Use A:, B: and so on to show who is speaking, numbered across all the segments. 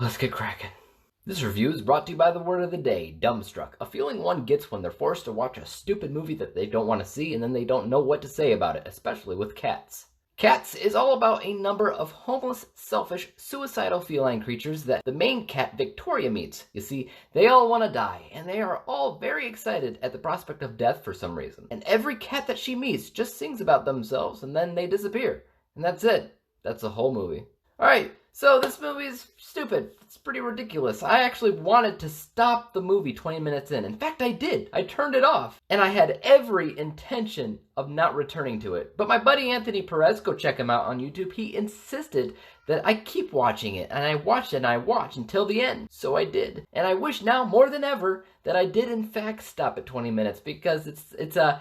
A: Let's get cracking. This review is brought to you by the word of the day, dumbstruck, a feeling one gets when they're forced to watch a stupid movie that they don't want to see and then they don't know what to say about it, especially with Cats. Cats is all about a number of homeless, selfish, suicidal feline creatures that the main cat, Victoria, meets. You see, they all want to die, and they are all very excited at the prospect of death for some reason. And every cat that she meets just sings about themselves, and then they disappear. And that's it. That's the whole movie. Alright, so this movie is stupid. It's pretty ridiculous. I actually wanted to stop the movie 20 minutes in. In fact, I did. I turned it off. And I had every intention of not returning to it. But my buddy Anthony Perez, go check him out on YouTube, he insisted that I keep watching it. And I watched and I watched until the end. So I did. And I wish now more than ever that I did in fact stop at 20 minutes because it's a...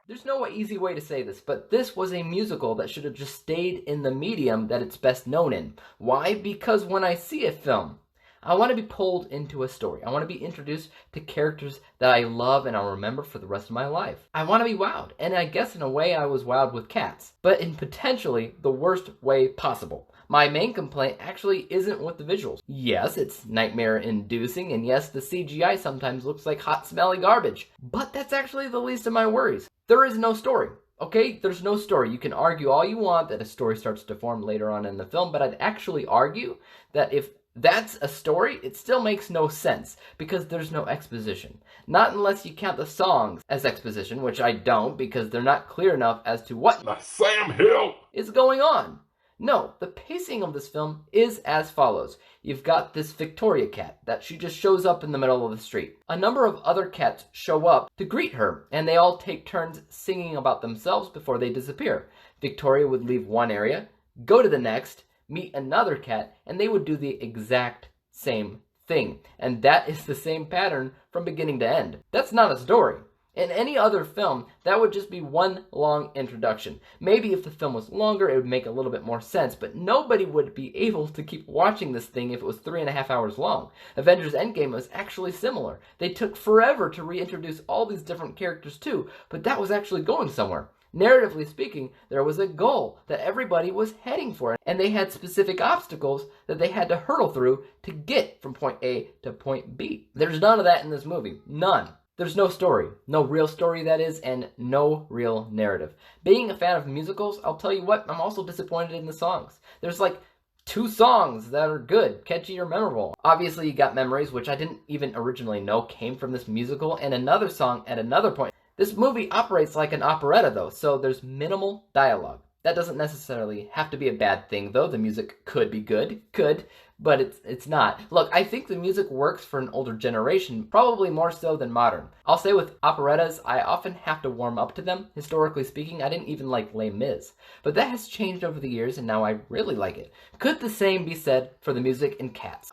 A: There's no easy way to say this, but this was a musical that should have just stayed in the medium that it's best known in. Why? Because when I see a film, I want to be pulled into a story. I want to be introduced to characters that I love and I'll remember for the rest of my life. I want to be wowed, and I guess in a way I was wowed with Cats, but in potentially the worst way possible. My main complaint actually isn't with the visuals. Yes, it's nightmare-inducing, and yes, the CGI sometimes looks like hot, smelly garbage. But that's actually the least of my worries. There is no story. Okay, there's no story. You can argue all you want that a story starts to form later on in the film, but I'd actually argue that if that's a story, it still makes no sense, because there's no exposition. Not unless you count the songs as exposition, which I don't, because they're not clear enough as to what
B: Sam Hill
A: is going on. No, the pacing of this film is as follows. You've got this Victoria cat that she just shows up in the middle of the street. A number of other cats show up to greet her, and they all take turns singing about themselves before they disappear. Victoria would leave one area, go to the next, meet another cat, and they would do the exact same thing. And that is the same pattern from beginning to end. That's not a story. In any other film, that would just be one long introduction. Maybe if the film was longer, it would make a little bit more sense, but nobody would be able to keep watching this thing if it was 3.5 hours long. Avengers Endgame was actually similar. They took forever to reintroduce all these different characters too, but that was actually going somewhere. Narratively speaking, there was a goal that everybody was heading for, and they had specific obstacles that they had to hurdle through to get from point A to point B. There's none of that in this movie. None. There's no story. No real story, that is, and no real narrative. Being a fan of musicals, I'll tell you what, I'm also disappointed in the songs. There's like 2 songs that are good, catchy, or memorable. Obviously, you got Memories, which I didn't even originally know came from this musical, and another song at another point. This movie operates like an operetta, though, so there's minimal dialogue. That doesn't necessarily have to be a bad thing, though. The music could be good. Could. But it's not. Look, I think the music works for an older generation, probably more so than modern. I'll say with operettas, I often have to warm up to them. Historically speaking, I didn't even like Les Mis. But that has changed over the years, and now I really like it. Could the same be said for the music in Cats?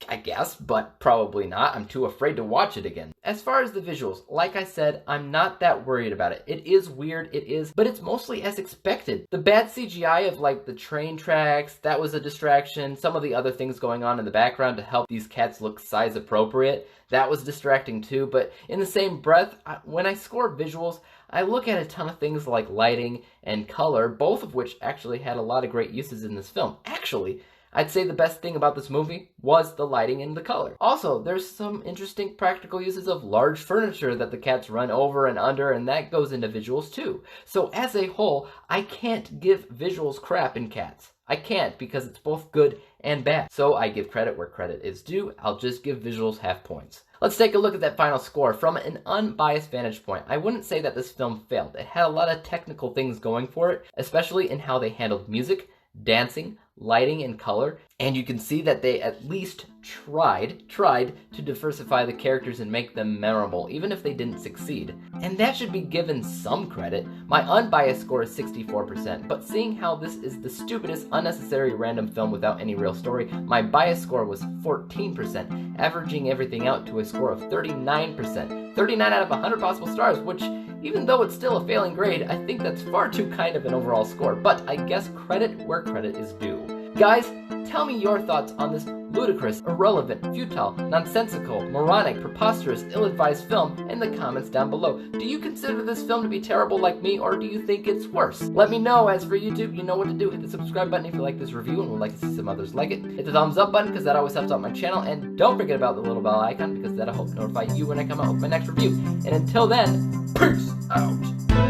A: I guess, but probably not. I'm too afraid to watch it again. As far as the visuals, like I said, I'm not that worried about it. It is weird, but it's mostly as expected. The bad CGI of like the train tracks, that was a distraction. Some of the other things going on in the background to help these cats look size appropriate, that was distracting too. But in the same breath, when I score visuals, I look at a ton of things like lighting and color, both of which actually had a lot of great uses in this film. Actually, I'd say the best thing about this movie was the lighting and the color. Also, there's some interesting practical uses of large furniture that the cats run over and under, and that goes into visuals too. So as a whole, I can't give visuals crap in Cats. I can't, because it's both good and bad. So I give credit where credit is due. I'll just give visuals half points. Let's take a look at that final score. From an unbiased vantage point, I wouldn't say that this film failed. It had a lot of technical things going for it, especially in how they handled music, dancing, lighting, and color, and you can see that they at least tried to diversify the characters and make them memorable, even if they didn't succeed. And that should be given some credit. My unbiased score is 64%, but seeing how this is the stupidest, unnecessary random film without any real story, my bias score was 14%, averaging everything out to a score of 39%. 39 out of 100 possible stars, which, even though it's still a failing grade, I think that's far too kind of an overall score, but I guess credit where credit is due. Guys, tell me your thoughts on this ludicrous, irrelevant, futile, nonsensical, moronic, preposterous, ill-advised film in the comments down below. Do you consider this film to be terrible like me, or do you think it's worse? Let me know. As for YouTube, you know what to do. Hit the subscribe button if you like this review and would like to see some others like it. Hit the thumbs up button because that always helps out my channel, and don't forget about the little bell icon because that'll help notify you when I come out with my next review. And until then, peace out!